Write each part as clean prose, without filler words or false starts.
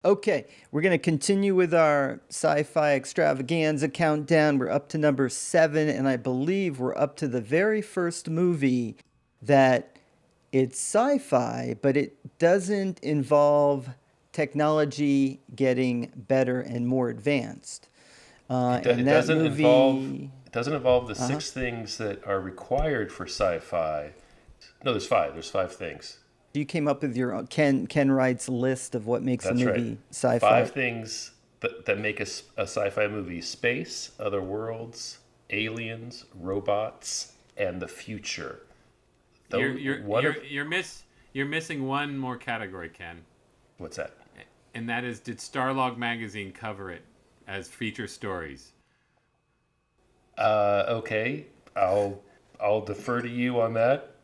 Okay, we're going to continue with our sci-fi extravaganza countdown. We're up to number 7, and I believe we're up to the very first movie that it's sci-fi, but it doesn't involve technology getting better and more advanced. And It that doesn't involve movie, the uh-huh. six things that are required for sci-fi. No, there's five. There's five things. You came up with your Ken Wright's list of what makes a That's right. movie sci-fi. Five things that make a sci-fi movie: space, other worlds, aliens, robots, and the future. You're Though you're one of you're you're miss you're missing one more category, Ken, what's that? and that is, did Starlog magazine cover it as feature stories? Okay, I'll defer to you on that.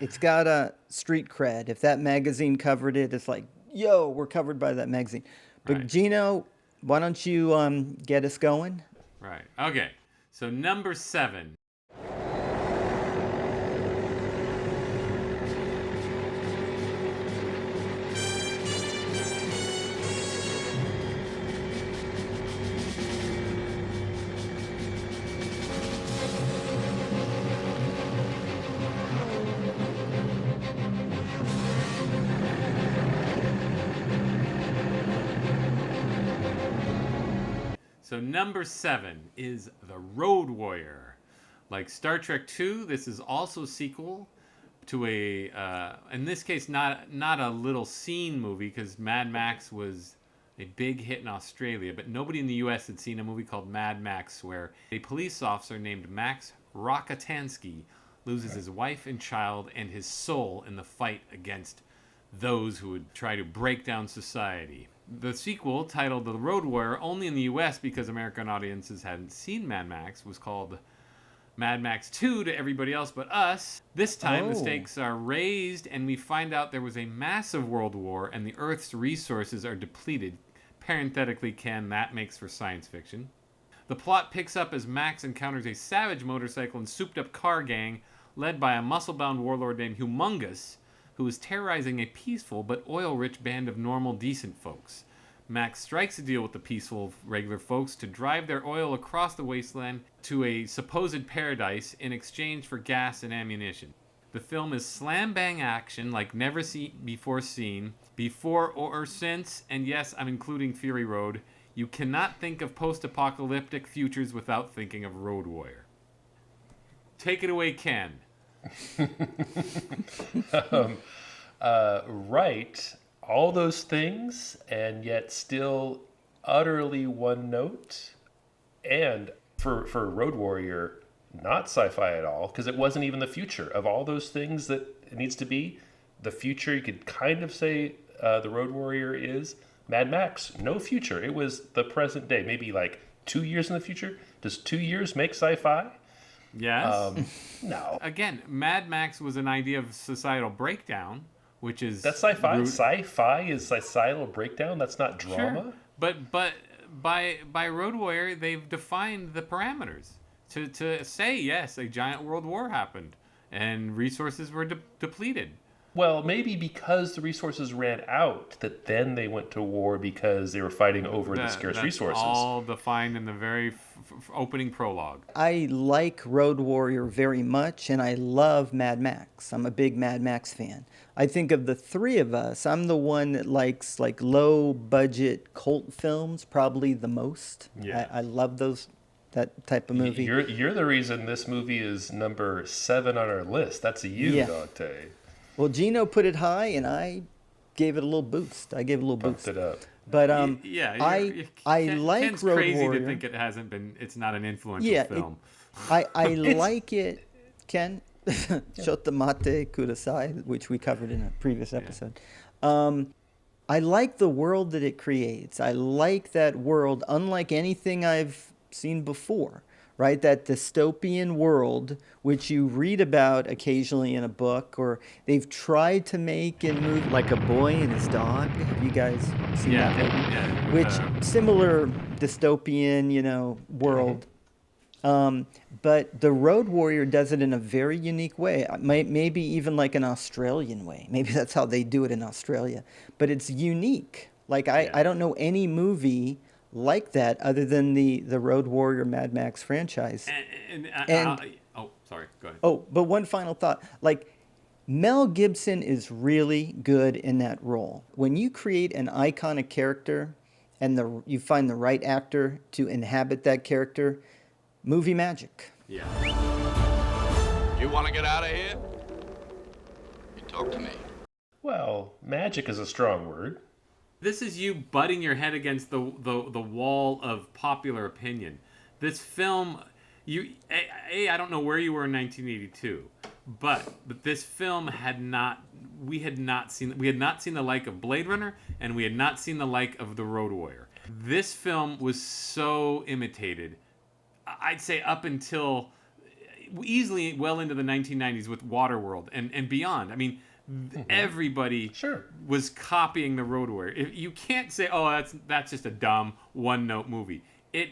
It's got a street cred. If that magazine covered it, it's like, yo, we're covered by that magazine. But Right, Gino, why don't you get us going? right. Okay. So number 7. So number 7 is The Road Warrior. Like Star Trek 2, this is also a sequel to in this case, not a little scene movie, because Mad Max was a big hit in Australia, but nobody in the U.S. had seen a movie called Mad Max, where a police officer named Max Rockatansky loses his wife and child and his soul in the fight against those who would try to break down society. The sequel, titled The Road Warrior, only in the US because American audiences hadn't seen Mad Max, was called Mad Max 2 to everybody else but us. This time, the Oh, stakes are raised, and we find out there was a massive world war, and the Earth's resources are depleted. Parenthetically, Ken, that makes for science fiction. The plot picks up as Max encounters a savage motorcycle and souped up car gang led by a muscle bound warlord named Humongous, who is terrorizing a peaceful but oil rich band of normal, decent folks. Max strikes a deal with the peaceful, regular folks to drive their oil across the wasteland to a supposed paradise in exchange for gas and ammunition. The film is slam bang action like never before seen, before or since, and yes, I'm including Fury Road. You cannot think of post apocalyptic futures without thinking of Road Warrior. Take it away, Ken. Right, all those things, and yet still utterly one note. And for Road Warrior, not sci-fi at all, because it wasn't even the future of all those things that it needs to be. The future, you could kind of say, the Road Warrior is Mad Max. No future. It was the present day. Maybe like 2 years in the future. Does 2 years make sci-fi? Yes? No. Again, Mad Max was an idea of societal breakdown, which is That's sci-fi. root. Sci-fi is societal breakdown. That's not Sure, drama. but by Road Warrior, they've defined the parameters to say, yes, a giant world war happened and resources were depleted. Well, maybe because the resources ran out, that then they went to war because they were fighting over the scarce That's resources. all defined in the very opening prologue. I like Road Warrior very much, and I love Mad Max. I'm a big Mad Max fan. I think of the three of us, I'm the one that likes like low budget cult films probably the most. Yeah. I love that type of movie. You're the reason this movie is number 7 on our list. That's a you, Yeah. Dante. Well, Gino put it high, and I gave it a little boost. I gave it a little Bumped boost. it up. But Yeah, I like Ken's Road crazy Warrior. to think it hasn't been. It's not an influential Yeah, film. I like it, Ken. Shotamate kudasai, which we covered in a previous Yeah. episode. I like the world that it creates. I like that world, unlike anything I've seen before, right? That dystopian world, which you read about occasionally in a book, or they've tried to make in movie, like A Boy and His Dog. Have you guys seen Yeah, that movie? yeah. Which similar dystopian, world. But the Road Warrior does it in a very unique way. Maybe even like an Australian way. Maybe that's how they do it in Australia. But it's unique. Like Yeah. I don't know any movie like that other than the Road Warrior Mad Max franchise. And Oh, sorry. Go ahead. oh, but one final thought. Like Mel Gibson is really good in that role. When you create an iconic character and you find the right actor to inhabit that character, movie magic. Yeah. You want to get out of here? You talk to me. Well, magic is a strong word. This is you butting your head against the wall of popular opinion. This film, I don't know where you were in 1982, but this film we had not seen the like of Blade Runner, and we had not seen the like of The Road Warrior. This film was so imitated, I'd say up until easily well into the 1990s with Waterworld and beyond. I mean, everybody Sure. was copying The Road Warrior. You can't say, "Oh, that's just a dumb one-note movie." It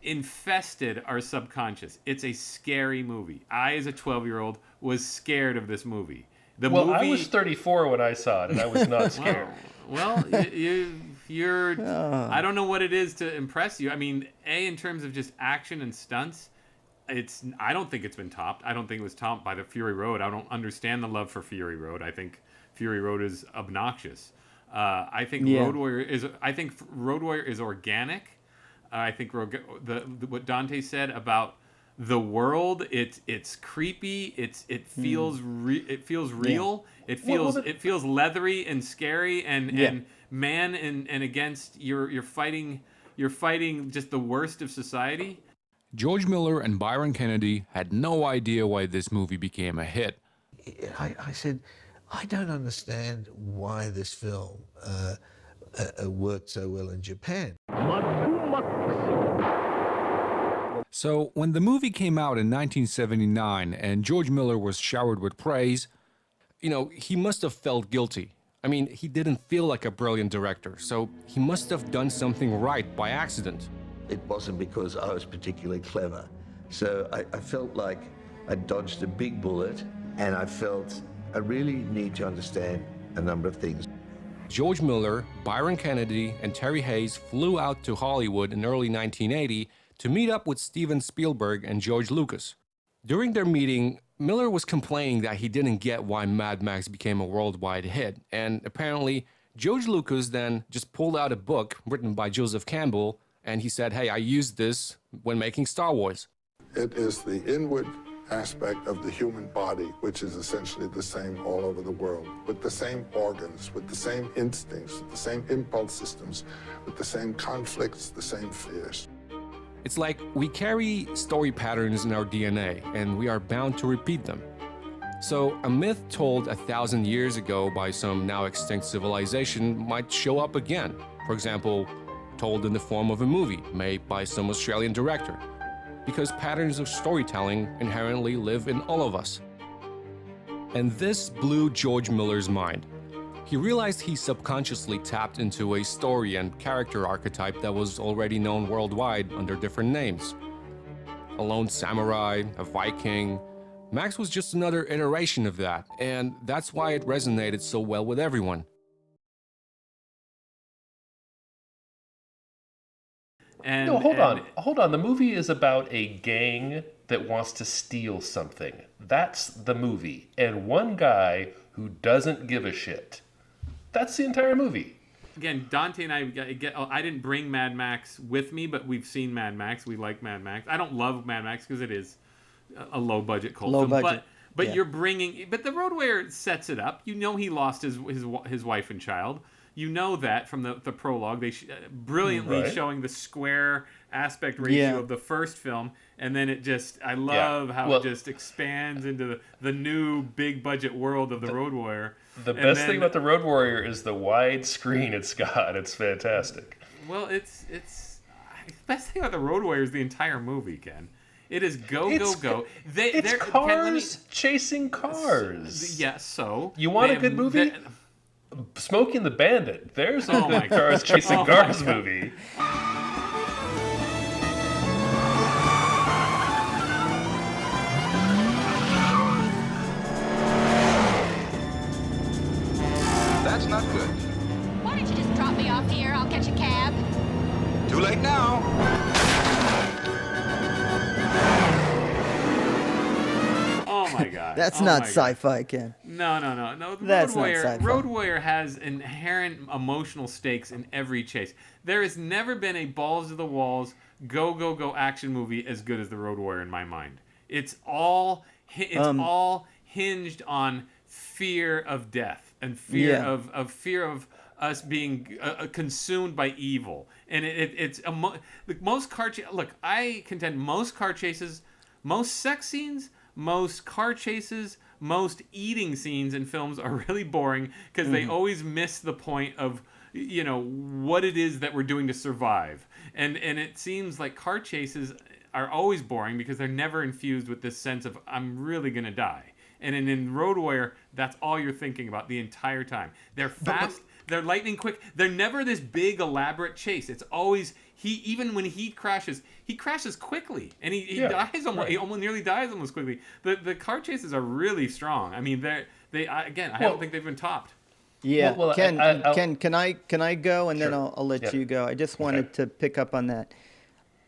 infested our subconscious. It's a scary movie. I, as a 12-year-old, was scared of this movie. I was 34 when I saw it, and I was not scared. Well, you're. I don't know what it is to impress you. I mean, in terms of just action and stunts, I don't think it's been topped. I don't think it was topped by the Fury Road. I don't understand the love for Fury Road. I think Fury Road is obnoxious. I think Road Warrior is organic. I think what Dante said about the world, it's creepy. It feels real. It feels leathery and scary and man and against you're fighting just the worst of society. George Miller and Byron Kennedy had no idea why this movie became a hit. I said, I don't understand why this film worked so well in Japan. So when the movie came out in 1979 and George Miller was showered with praise, he must have felt guilty. I mean, he didn't feel like a brilliant director, so he must have done something right by accident. It wasn't because I was particularly clever. So I felt like I dodged a big bullet, and I felt I really need to understand a number of things. George Miller, Byron Kennedy, and Terry Hayes flew out to Hollywood in early 1980 to meet up with Steven Spielberg and George Lucas. During their meeting, Miller was complaining that he didn't get why Mad Max became a worldwide hit, and apparently George Lucas then just pulled out a book written by Joseph Campbell, and he said, "Hey, I used this when making Star Wars." It is the inward aspect of the human body, which is essentially the same all over the world, with the same organs, with the same instincts, with the same impulse systems, with the same conflicts, the same fears. It's like we carry story patterns in our DNA, and we are bound to repeat them. So a myth told 1,000 years ago by some now extinct civilization might show up again. For example, told in the form of a movie made by some Australian director. Because patterns of storytelling inherently live in all of us. And this blew George Miller's mind. He realized he subconsciously tapped into a story and character archetype that was already known worldwide under different names. A lone samurai, a Viking. Max was just another iteration of that, and that's why it resonated so well with everyone. No, hold on. The movie is about a gang that wants to steal something. That's the movie. And one guy who doesn't give a shit. That's the entire movie. Again, Dante and I didn't bring Mad Max with me, but we've seen Mad Max. We like Mad Max. I don't love Mad Max because it is a low-budget cult film. But you're bringing... But The Road Warrior sets it up. You know he lost his wife and child. You know that from the prologue. They brilliantly showing the square aspect ratio of the first film, and then it just... I love how it just expands into the new big-budget world of the Road Warrior. The best thing about the Road Warrior is the wide screen it's got. It's fantastic. Well, it's the best thing about the Road Warrior is the entire movie, Ken. It is go. It's cars chasing cars. Yeah, so you want a good movie? Smokey and the Bandit. There's a good cars chasing cars movie. That's not good. Why don't you just drop me off here? I'll catch a cab. Too late now. Oh my god. That's Oh not my God. sci-fi, Ken. No. The That's Road not Warrior, sci-fi. Road Warrior has inherent emotional stakes in every chase. There has never been a balls to the walls, go action movie as good as The Road Warrior in my mind. It's all hinged on fear of death and fear Yeah. of fear of us being consumed by evil. And most car look, I contend most car chases, most sex scenes, most car chases, most eating scenes in films are really boring because they always miss the point of what it is that we're doing to survive. And it seems like car chases are always boring because they're never infused with this sense of I'm really going to die. And in Road Warrior, that's all you're thinking about the entire time. They're fast, they're lightning quick. They're never this big elaborate chase. It's always even when he crashes quickly, and he dies almost. Right. He almost nearly dies almost quickly. The car chases are really strong. I mean, I don't think they've been topped. Yeah, Well, Ken, can I go and Sure. then I'll let Yeah. you go. I just wanted to pick up on that.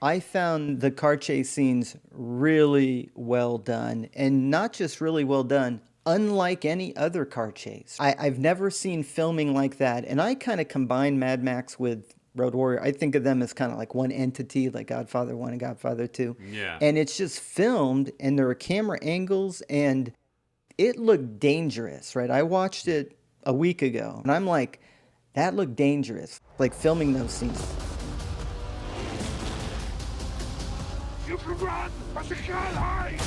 I found the car chase scenes really well done, and not just really well done, unlike any other car chase. I've never seen filming like that, and I kind of combine Mad Max with Road Warrior. I think of them as kind of like one entity, like Godfather 1 and Godfather 2. Yeah. And it's just filmed, and there are camera angles, and it looked dangerous, right? I watched it a week ago, and I'm like, that looked dangerous, like filming those scenes. You can run, but you can't hide.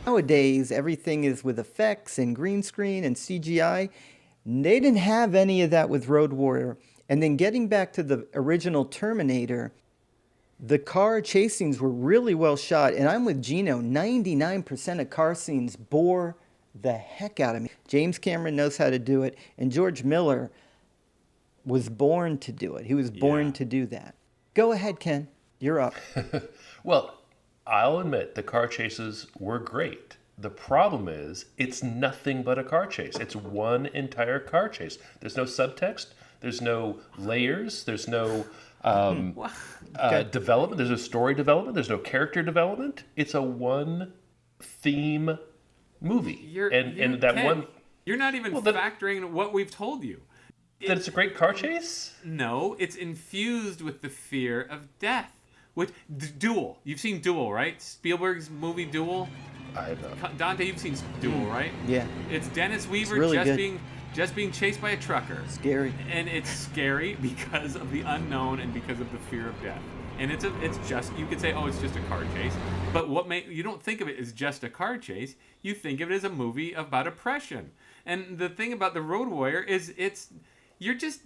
Nowadays, everything is with effects and green screen and CGI. They didn't have any of that with Road Warrior. And then getting back to the original Terminator, the car chase scenes were really well shot. And I'm with Gino, 99% of car scenes bore the heck out of me. James Cameron knows how to do it, and George Miller was born to do it. He was born to do that. Go ahead, Ken. You're up. Well, I'll admit the car chases were great. The problem is it's nothing but a car chase. It's one entire car chase. There's no subtext. There's no layers. There's no development. There's no story development. There's no character development. It's a one theme movie. You're not even factoring what we've told you. That it's a great car chase? No, it's infused with the fear of death. With Duel. You've seen Duel, right? Spielberg's movie Duel. I have not. Dante, you've seen Duel, right? Yeah. It's Dennis Weaver really just being chased by a trucker. Scary. And it's scary because of the unknown and because of the fear of death. And it's just, you could say, oh, it's just a car chase. But you don't think of it as just a car chase. You think of it as a movie about oppression. And the thing about The Road Warrior is you're just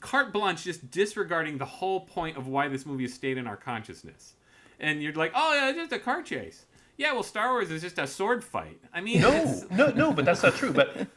carte blanche, just disregarding the whole point of why this movie has stayed in our consciousness. And you're like, oh, yeah, it's just a car chase. Yeah, well, Star Wars is just a sword fight. I mean, no, but that's not true. But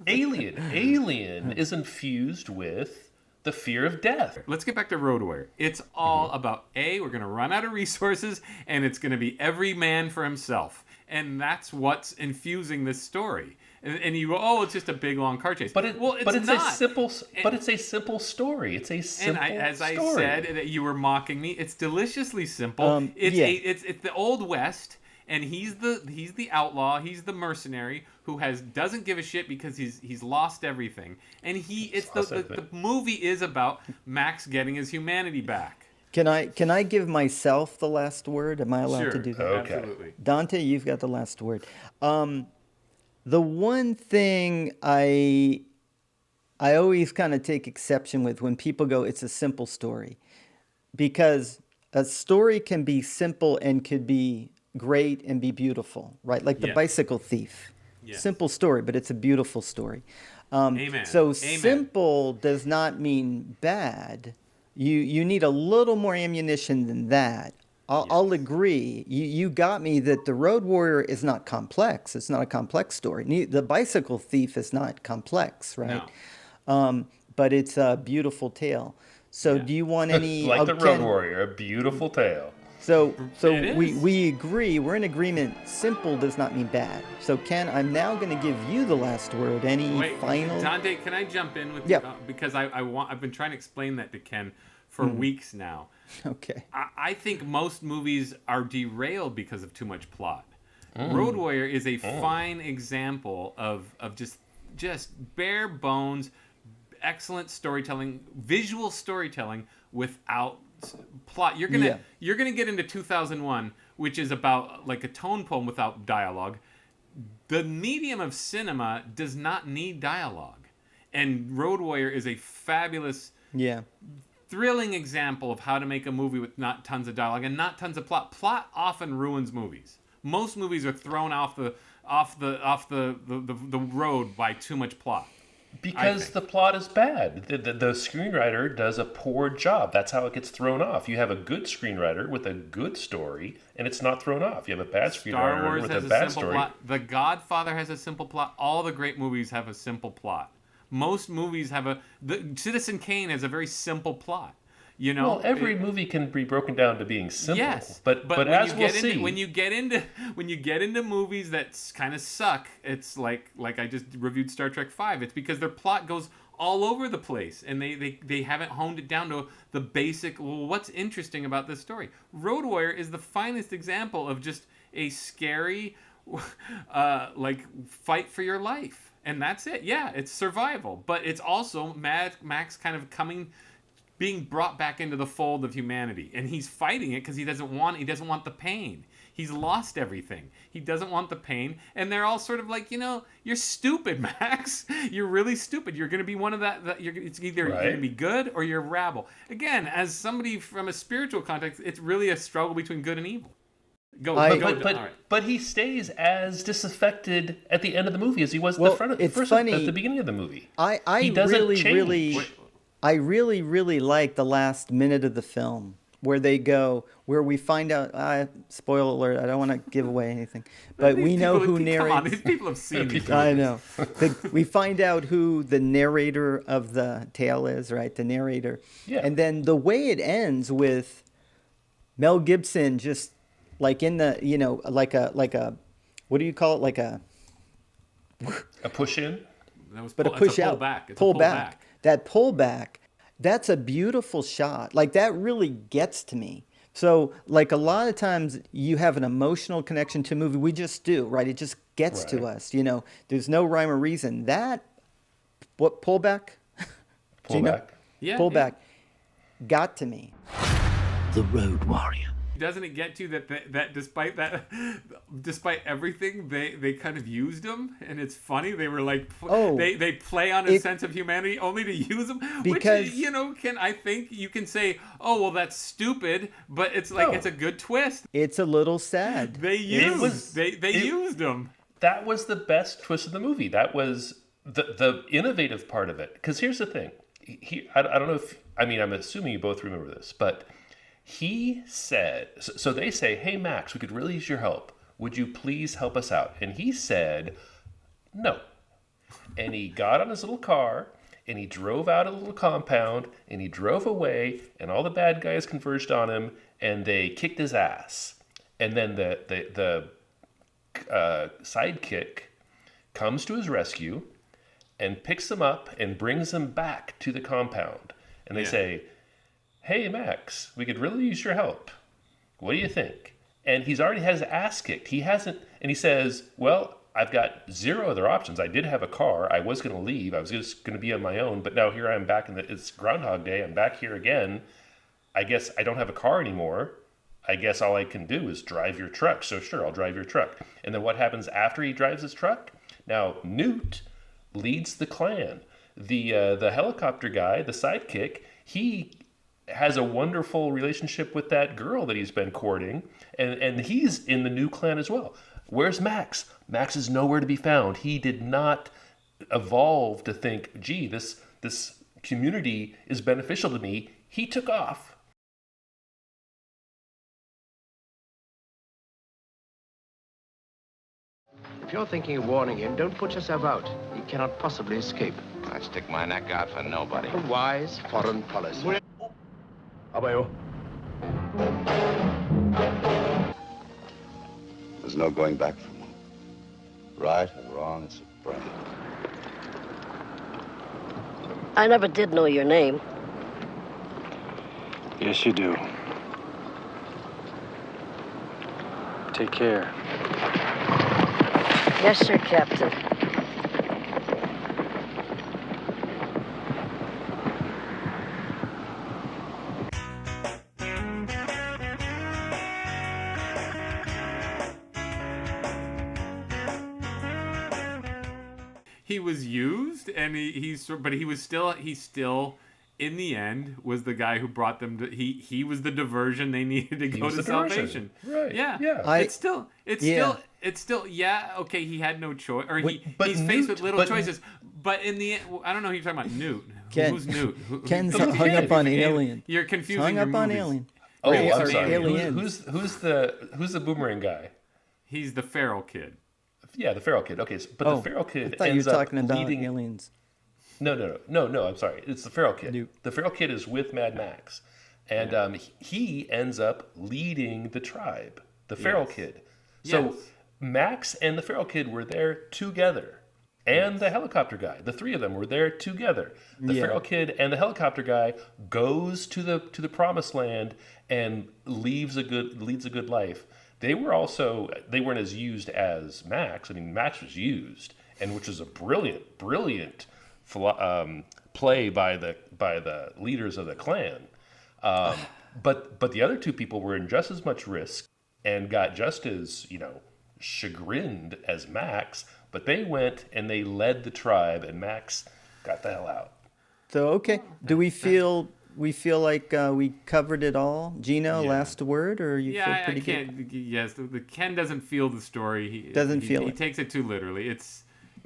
Alien is infused with the fear of death. Let's get back to Road Warrior. It's all about, we're going to run out of resources, and it's going to be every man for himself. And that's what's infusing this story. And you go, oh, it's just a big long car chase. But it's not. a simple story. It's a simple story. As I said, that you were mocking me. It's deliciously simple. It's the Old West, and he's the outlaw. He's the mercenary who doesn't give a shit because he's lost everything. And the movie is about Max getting his humanity back. Can I give myself the last word? Am I allowed to do that? Okay. Absolutely. Dante, you've got the last word. The one thing I always kind of take exception with when people go, it's a simple story. Because a story can be simple and could be great and be beautiful, right? Like The Bicycle Thief. Yes. Simple story, but it's a beautiful story. Amen. So Amen. simple does not mean bad. You need a little more ammunition than that. I'll agree. You got me that The Road Warrior is not complex. It's not a complex story. The Bicycle Thief is not complex, right? No. But it's a beautiful tale. So do you want any... like The Road Warrior, a beautiful tale. So It is. we agree. We're in agreement. Simple does not mean bad. So Ken, I'm now going to give you the last word. Any Wait, final? Dante, can I jump in with Yep. you? Because I've been trying to explain that to Ken for weeks now. Okay. I think most movies are derailed because of too much plot. Road Warrior is a fine example of just bare bones, excellent storytelling, visual storytelling without plot. You're gonna get into 2001, which is about like a tone poem without dialogue. The medium of cinema does not need dialogue, and Road Warrior is a fabulous, thrilling example of how to make a movie with not tons of dialogue and not tons of plot. Plot often ruins movies. Most movies are thrown off the road by too much plot. Because the plot is bad. The screenwriter does a poor job. That's how it gets thrown off. You have a good screenwriter with a good story, and it's not thrown off. You have a bad Star screenwriter Wars with has a a bad simple story. plot. The Godfather has a simple plot. All the great movies have a simple plot. Most movies have Citizen Kane has a very simple plot. You know, Well, every movie can be broken down to being simple. Yes, but when as you we'll get see, into, when you get into movies that kind of suck, it's like I just reviewed Star Trek V. It's because their plot goes all over the place, and they haven't honed it down to the basic. Well, what's interesting about this story? Road Warrior is the finest example of just a scary, like fight for your life, and that's it. Yeah, it's survival, but it's also Max kind of being brought back into the fold of humanity, and he's fighting it because he doesn't want the pain. He's lost everything. He doesn't want the pain, and they're all sort of like, you're stupid, Max. You're really stupid. You're going to be one of it's either you're going to be good or you're rabble. Again, as somebody from a spiritual context, it's really a struggle between good and evil. But he stays as disaffected at the end of the movie as he was at the beginning of the movie. I really like the last minute of the film where we find out. Spoiler alert! I don't want to give away anything, but we know who narrates. These people have seen these. I know. We find out who the narrator of the tale is, right? The narrator. Yeah. And then the way it ends with Mel Gibson just like in the like a what do you call it, like a push in. But a push out, pull back. That pullback, that's a beautiful shot. Like that really gets to me. So like a lot of times you have an emotional connection to a movie. We just do, right? It just gets to us. There's no rhyme or reason. Pullback? Yeah. Pullback got to me. The Road Warrior. Doesn't it get to that despite everything, they kind of used him, and it's funny. They were like, they play on his sense of humanity only to use him. Because which, I think you can say, oh well, that's stupid, but it's like it's a good twist. It's a little sad. They used him. That was the best twist of the movie. That was the innovative part of it. Because here's the thing. I don't know I'm assuming you both remember this, but. He said, so they say, hey, Max, we could really use your help. Would you please help us out? And he said, no. And he got on his little car, and he drove out of the little compound, and he drove away, and all the bad guys converged on him, and they kicked his ass. And then the sidekick comes to his rescue and picks him up and brings him back to the compound. And they say, hey, Max, we could really use your help. What do you think? And he's already had his ass kicked. He hasn't, and he says, well, I've got zero other options. I did have a car. I was going to leave. I was just going to be on my own. But now here I am back it's Groundhog Day. I'm back here again. I guess I don't have a car anymore. I guess all I can do is drive your truck. So sure, I'll drive your truck. And then what happens after he drives his truck? Now, Newt leads the clan. The helicopter guy, the sidekick, he has a wonderful relationship with that girl that he's been courting, and he's in the new clan as well. Where's Max? Max is nowhere to be found. He did not evolve to think, gee, this community is beneficial to me. He took off. If you're thinking of warning him, don't put yourself out. He cannot possibly escape. I'd stick my neck out for nobody. A wise foreign policy. Abayo. There's no going back from them. Right and wrong, it's a brain. I never did know your name. Yes, you do. Take care. Yes, sir, Captain. He was used, and but he's still in the end was the guy who brought them to. He was the diversion they needed to go to salvation. Right? Yeah. It's still. Yeah. Okay. He had no choice, or he's faced with little choices. But in the end, I don't know who you're talking about. Newt. Who's Newt? Ken's hung up on Alien. You're confusing. Hung your up on movies. Alien. Oh, Right, I'm sorry. Aliens. Who's the boomerang guy? He's the feral kid. Yeah, the feral kid. Okay, but the feral kid I thought you ends were up talking about leading. Aliens. No. I'm sorry. It's the feral kid. Nope. The feral kid is with Mad Max, and he ends up leading the tribe. The feral kid. So Max and the feral kid were there together, and the helicopter guy. The three of them were there together. The feral kid and the helicopter guy goes to the promised land and leads a good life. They weren't as used as Max. I mean, Max was used, and which is a brilliant play by the leaders of the clan. But the other two people were in just as much risk and got just as chagrined as Max. But they went and they led the tribe, and Max got the hell out. So okay, do we feel like we covered it all? Gino, last word, or you feel pretty good? Yes, the Ken doesn't feel the story. He takes it too literally.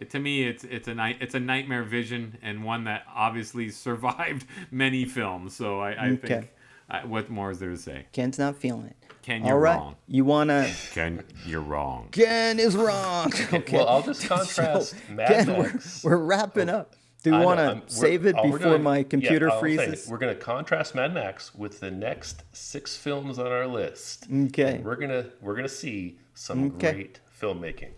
To me, it's a nightmare vision, and one that obviously survived many films. So I think, what more is there to say? Ken's not feeling it. Ken, you're wrong. You wanna? Ken, you're wrong. Ken is wrong. Okay. Well, I'll just contrast Mad Max. We're wrapping up. Do you want to save it before my computer freezes? We're going to contrast Mad Max with the next 6 films on our list. Okay. And we're gonna see some great filmmaking.